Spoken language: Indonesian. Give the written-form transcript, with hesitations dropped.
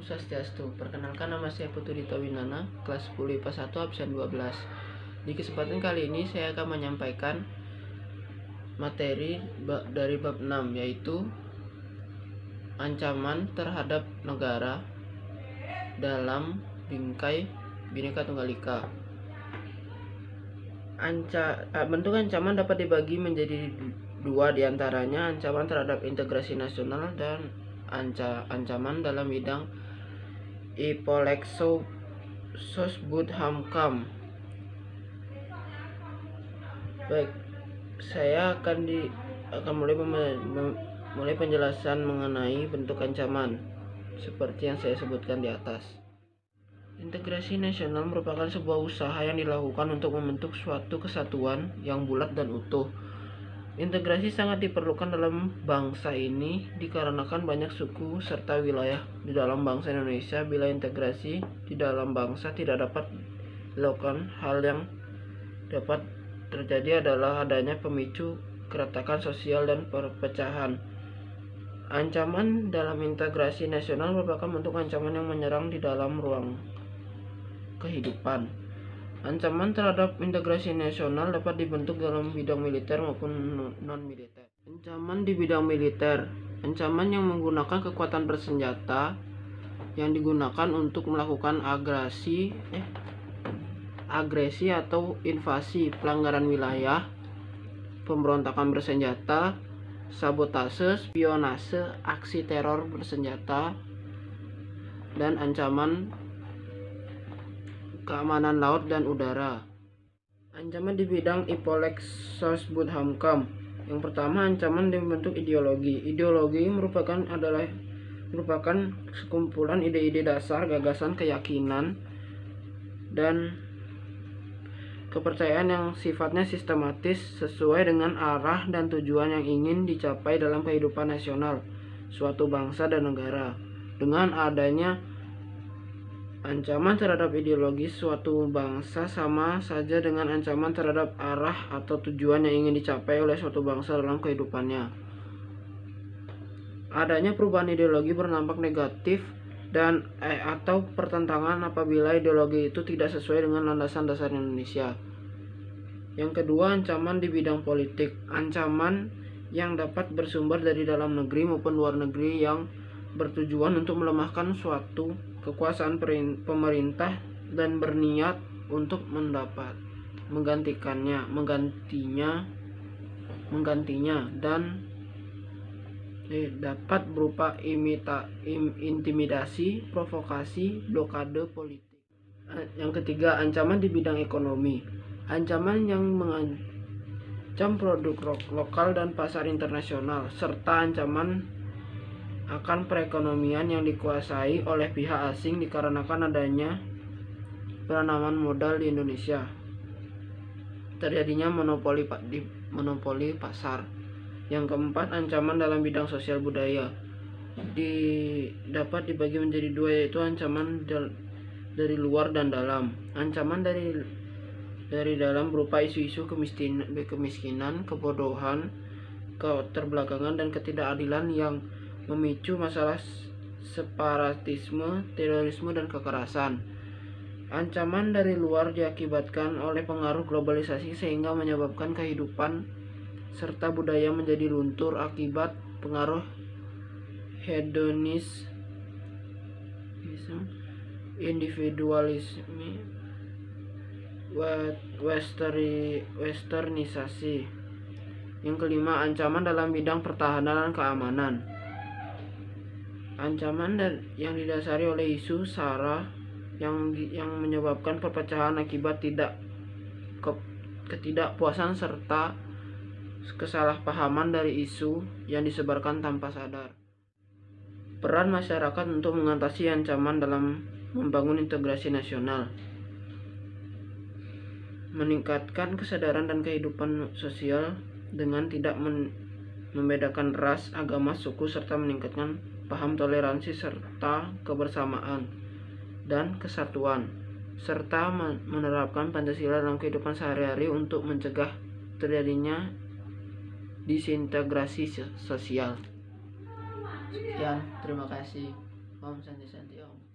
Om Swastiastu. Perkenalkan, nama saya Putu Dito Winana, kelas 10 IPA 1 absen 12. Di kesempatan kali ini saya akan menyampaikan materi dari bab 6, yaitu ancaman terhadap negara dalam bingkai Bhinneka Tunggal Ika. Bentuk ancaman dapat dibagi menjadi dua, diantaranya ancaman terhadap integrasi nasional dan ancaman dalam bidang Ipolexsosbudhamkam. Baik, saya akan mulai penjelasan mengenai bentuk ancaman seperti yang saya sebutkan di atas. Integrasi nasional merupakan sebuah usaha yang dilakukan untuk membentuk suatu kesatuan yang bulat dan utuh. Integrasi sangat diperlukan dalam bangsa ini dikarenakan banyak suku serta wilayah di dalam bangsa Indonesia. Bila integrasi di dalam bangsa tidak dapat dilakukan, hal yang dapat terjadi adalah adanya pemicu keretakan sosial dan perpecahan. Ancaman dalam integrasi nasional merupakan bentuk ancaman yang menyerang di dalam ruang kehidupan. Ancaman terhadap integrasi nasional dapat dibentuk dalam bidang militer maupun non-militer. Ancaman di bidang militer, ancaman yang menggunakan kekuatan bersenjata yang digunakan untuk melakukan agresi atau invasi, pelanggaran wilayah, pemberontakan bersenjata, sabotase, spionase, aksi teror bersenjata, dan ancaman keamanan laut dan udara. Ancaman di bidang Ipolexsosbudhamkam. Yang pertama, ancaman dibentuk ideologi. Ideologi merupakan sekumpulan ide-ide dasar, gagasan, keyakinan, dan kepercayaan yang sifatnya sistematis sesuai dengan arah dan tujuan yang ingin dicapai dalam kehidupan nasional suatu bangsa dan negara. Dengan adanya ancaman terhadap ideologi suatu bangsa sama saja dengan ancaman terhadap arah atau tujuan yang ingin dicapai oleh suatu bangsa dalam kehidupannya. Adanya perubahan ideologi berdampak negatif dan atau pertentangan apabila ideologi itu tidak sesuai dengan landasan dasar Indonesia. Yang kedua, ancaman di bidang politik. Ancaman yang dapat bersumber dari dalam negeri maupun luar negeri yang bertujuan untuk melemahkan suatu kekuasaan pemerintah dan berniat untuk menggantinya dan dapat berupa intimidasi, provokasi, blokade politik. Yang ketiga, ancaman di bidang ekonomi. Ancaman yang mengancam produk lokal dan pasar internasional, serta ancaman akan perekonomian yang dikuasai oleh pihak asing dikarenakan adanya penanaman modal di Indonesia, terjadinya monopoli pasar. Yang keempat, ancaman dalam bidang sosial budaya dapat dibagi menjadi dua, yaitu ancaman dari luar dan dalam. Ancaman dari dalam berupa isu-isu kemiskinan, kebodohan, keterbelakangan, dan ketidakadilan yang memicu masalah separatisme, terorisme, dan kekerasan. Ancaman dari luar diakibatkan oleh pengaruh globalisasi sehingga menyebabkan kehidupan serta budaya menjadi luntur akibat pengaruh hedonis, individualisme, westernisasi. Yang kelima, ancaman dalam bidang pertahanan dan keamanan. Ancaman yang didasari oleh isu SARA yang menyebabkan perpecahan akibat ketidakpuasan serta kesalahpahaman dari isu yang disebarkan tanpa sadar. Peran masyarakat untuk mengatasi ancaman dalam membangun integrasi nasional. Meningkatkan kesadaran dan kehidupan sosial dengan tidak membedakan ras, agama, suku, serta meningkatkan paham toleransi serta kebersamaan dan kesatuan, serta menerapkan Pancasila dalam kehidupan sehari-hari untuk mencegah terjadinya disintegrasi sosial. Sekian, terima kasih. Om Santi Santi Om.